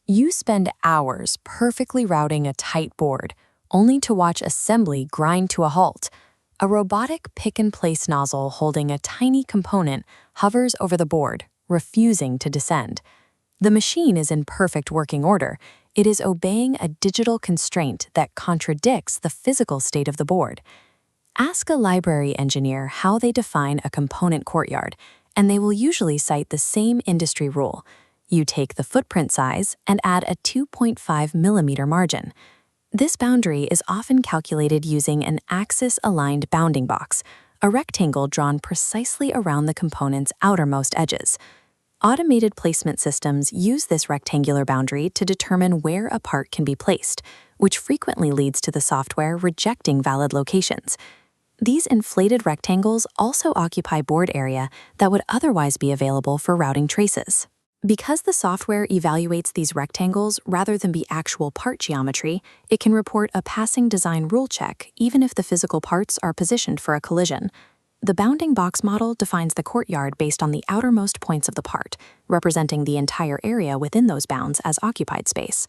You spend hours perfectly routing a tight board, only to watch assembly grind to a halt. A robotic pick-and-place nozzle holding a tiny component hovers over the board, refusing to descend. The machine is in perfect working order. It is obeying a digital constraint that contradicts the physical state of the board. Ask a library engineer how they define a component courtyard, and they will usually cite the same industry rule. You take the footprint size and add a 2.5 millimeter margin. This boundary is often calculated using an axis-aligned bounding box, a rectangle drawn precisely around the component's outermost edges. Automated placement systems use this rectangular boundary to determine where a part can be placed, which frequently leads to the software rejecting valid locations. These inflated rectangles also occupy board area that would otherwise be available for routing traces. Because the software evaluates these rectangles rather than be actual part geometry, it can report a passing design rule check even if the physical parts are positioned for a collision. The bounding box model defines the courtyard based on the outermost points of the part, representing the entire area within those bounds as occupied space.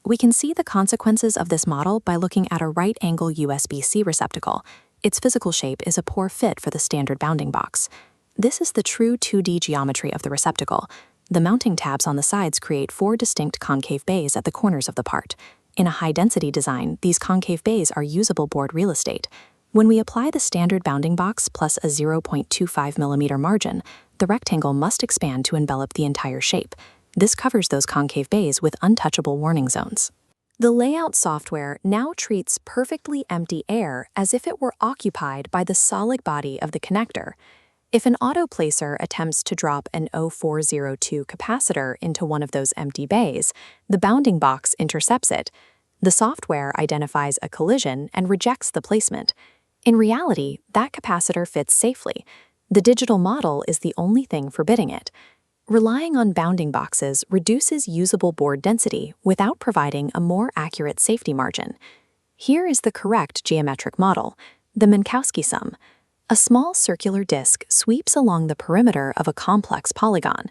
We can see the consequences of this model by looking at a right-angle USB-C receptacle. Its physical shape is a poor fit for the standard bounding box. This is the true 2D geometry of the receptacle. The mounting tabs on the sides create 4 distinct concave bays at the corners of the part. In a high-density design, these concave bays are usable board real estate. When we apply the standard bounding box plus a 0.25 millimeter margin, the rectangle must expand to envelop the entire shape. This covers those concave bays with untouchable warning zones. The layout software now treats perfectly empty air as if it were occupied by the solid body of the connector. If an autoplacer attempts to drop an 0402 capacitor into one of those empty bays, the bounding box intercepts it. The software identifies a collision and rejects the placement. In reality, that capacitor fits safely. The digital model is the only thing forbidding it. Relying on bounding boxes reduces usable board density without providing a more accurate safety margin. Here is the correct geometric model, the Minkowski sum. A small circular disk sweeps along the perimeter of a complex polygon.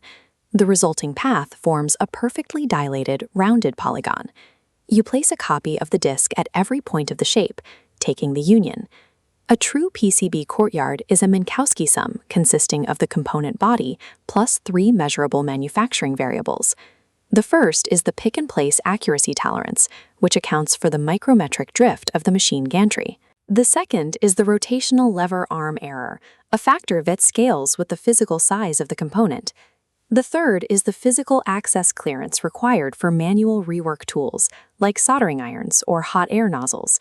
The resulting path forms a perfectly dilated, rounded polygon. You place a copy of the disk at every point of the shape, taking the union. A true PCB courtyard is a Minkowski sum consisting of the component body plus 3 measurable manufacturing variables. The first is the pick-and-place accuracy tolerance, which accounts for the micrometric drift of the machine gantry. The second is the rotational lever arm error, a factor that scales with the physical size of the component. The third is the physical access clearance required for manual rework tools, like soldering irons or hot air nozzles.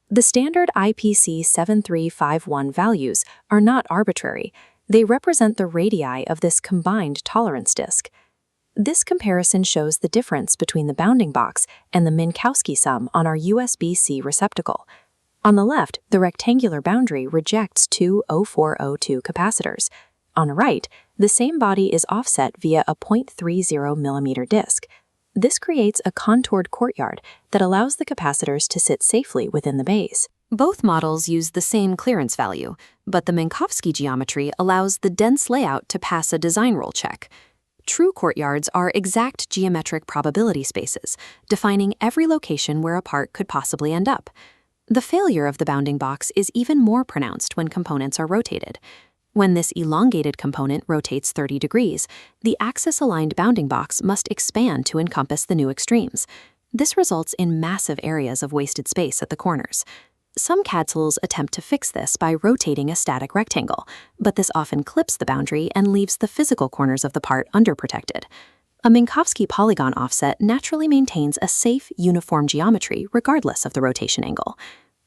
The standard IPC 7351 values are not arbitrary. They represent the radii of this combined tolerance disk. This comparison shows the difference between the bounding box and the Minkowski sum on our USB-C receptacle. On the left, the rectangular boundary rejects 2 0402 capacitors. On the right, the same body is offset via a 0.30 millimeter disk. This creates a contoured courtyard that allows the capacitors to sit safely within the bays. Both models use the same clearance value, but the Minkowski geometry allows the dense layout to pass a design rule check. True courtyards are exact geometric probability spaces, defining every location where a part could possibly end up. The failure of the bounding box is even more pronounced when components are rotated. When this elongated component rotates 30 degrees, the axis-aligned bounding box must expand to encompass the new extremes. This results in massive areas of wasted space at the corners. Some CAD tools attempt to fix this by rotating a static rectangle, but this often clips the boundary and leaves the physical corners of the part underprotected. A Minkowski polygon offset naturally maintains a safe, uniform geometry regardless of the rotation angle.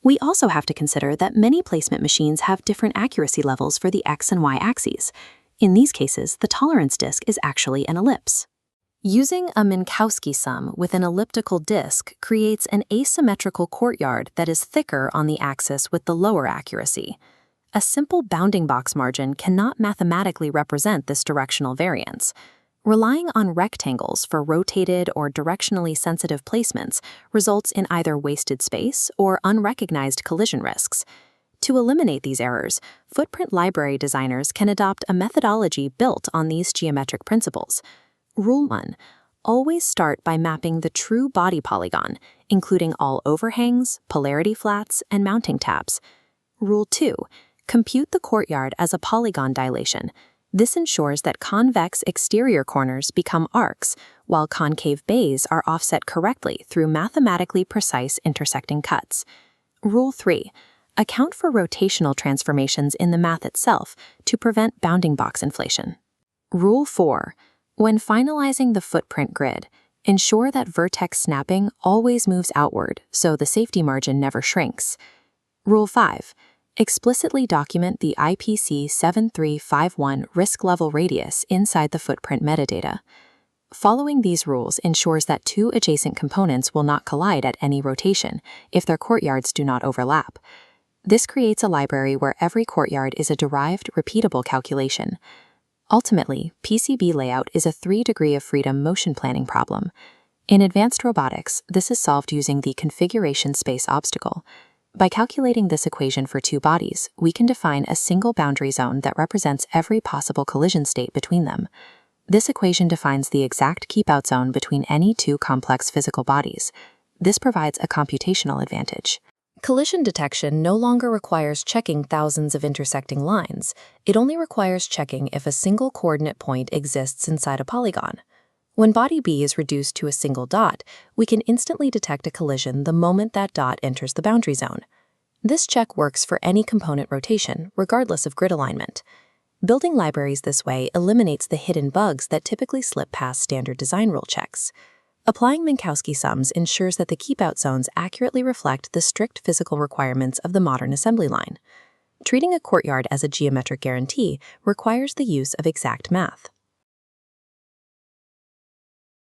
We also have to consider that many placement machines have different accuracy levels for the X and Y axes. In these cases, the tolerance disk is actually an ellipse. Using a Minkowski sum with an elliptical disk creates an asymmetrical courtyard that is thicker on the axis with the lower accuracy. A simple bounding box margin cannot mathematically represent this directional variance. Relying on rectangles for rotated or directionally sensitive placements results in either wasted space or unrecognized collision risks. To eliminate these errors, footprint library designers can adopt a methodology built on these geometric principles. Rule 1. always start by mapping the true body polygon, including all overhangs, polarity flats, and mounting tabs. Rule 2. Compute the courtyard as a polygon dilation. This ensures that convex exterior corners become arcs, while concave bays are offset correctly through mathematically precise intersecting cuts. Rule 3. Account for rotational transformations in the math itself to prevent bounding box inflation. Rule 4. When finalizing the footprint grid, ensure that vertex snapping always moves outward so the safety margin never shrinks. Rule 5. Explicitly document the IPC 7351 risk level radius inside the footprint metadata. Following these rules ensures that two adjacent components will not collide at any rotation if their courtyards do not overlap. This creates a library where every courtyard is a derived, repeatable calculation. Ultimately, PCB layout is a 3-degree of freedom motion planning problem. In advanced robotics, this is solved using the configuration space obstacle. By calculating this equation for two bodies, we can define a single boundary zone that represents every possible collision state between them. This equation defines the exact keep-out zone between any two complex physical bodies. This provides a computational advantage. Collision detection no longer requires checking thousands of intersecting lines. It only requires checking if a single coordinate point exists inside a polygon. When body B is reduced to a single dot, we can instantly detect a collision the moment that dot enters the boundary zone. This check works for any component rotation, regardless of grid alignment. Building libraries this way eliminates the hidden bugs that typically slip past standard design rule checks. Applying Minkowski sums ensures that the keep-out zones accurately reflect the strict physical requirements of the modern assembly line. Treating a courtyard as a geometric guarantee requires the use of exact math.